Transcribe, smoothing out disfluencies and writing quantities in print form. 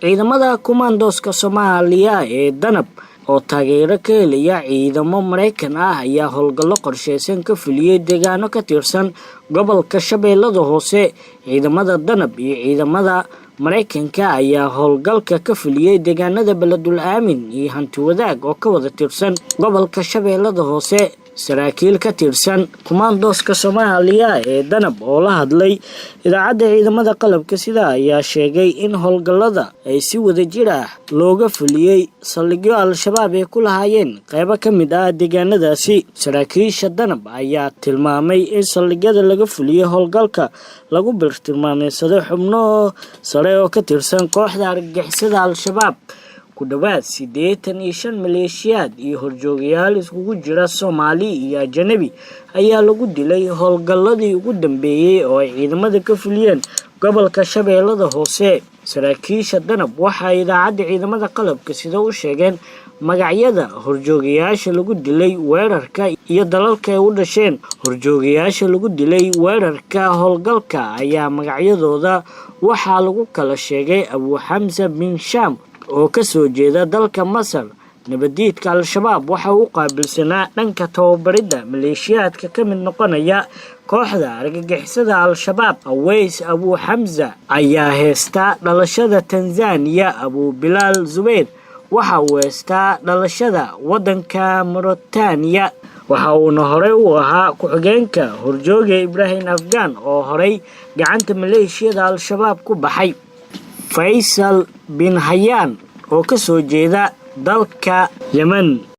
ciidamada kumandoska Soomaaliya ee Danab oo taageero ka helaya ciidamo Mareykan ah ayaa howlgallo qorsheysan ka fuliyay deegaano ka tirsan gobolka Shabeellada Hoose. ciidamada Danab iyo ciidamada Mareykanka ayaa howlgalka ka fuliyay deegaanada Beledul Aamin iyo Hanti Wadaag oo ka wada tirsan gobolka Shabeellada Hoose. saraakiil ka tirsan kumandoska Soomaaliya ee Danab oo la hadlay idaacadda ciidamada qalabka sida ayaa sheegay in howlgallada ay si wadajir ah looga fuliyay saldhigyo Al-Shabaab ay ku lahaayeen qaybo ka mid ah deegaanadaasi. saraakiisha Danab ayaa tilmaamay in saldhigyada laga fuliyay howlgalka lagu bartilmaameedsaday xubno sare oo ka tirsan kooxda argagixisada Al-Shabaab. ku dhawaad 85 maleeshiyaad iyo horjoogayaal iskugu jira Soomaali iyo Ajnabi ayaa lagu dilay howlgalladii ugu dambeeyay oo ay ciidamada ka fuliyeen gobolka Shabeellada Hoose. saraakiisha Danab waxa idaacadda ciidamada qalabka sida u sheegeen magacyada horjoogayaasha lagu dilay weerarka iyo dalalka ay u dhasheen. horjoogayaasha lagu dilay weerarka howlgalka ayaa magacyadooda waxaa lagu kala sheegay Abu Hamza bin Sham oo ka soo jeeda dalka Masar. nabadiidka Al-Shabaab waxa uu qaabilsanaa dhanka tababarida maleeshiyaadka ka mid noqonaya kooxda argagixisada Al-Shabaab. Aweys Abu Hamza ayaa heesta dhalashada Tanzania. Abu Bilal Zubayr waxa uu heesta dhalashada wadanka Mauritania. waxa uu hore u ahaa ku-xigeenka horjooga Ibrahim Afgan oo horey gacanta maleeshiyada Al-Shabaab ku baxay. Faisal bin Hayyan oo ka soo jeeda dalka Yemen.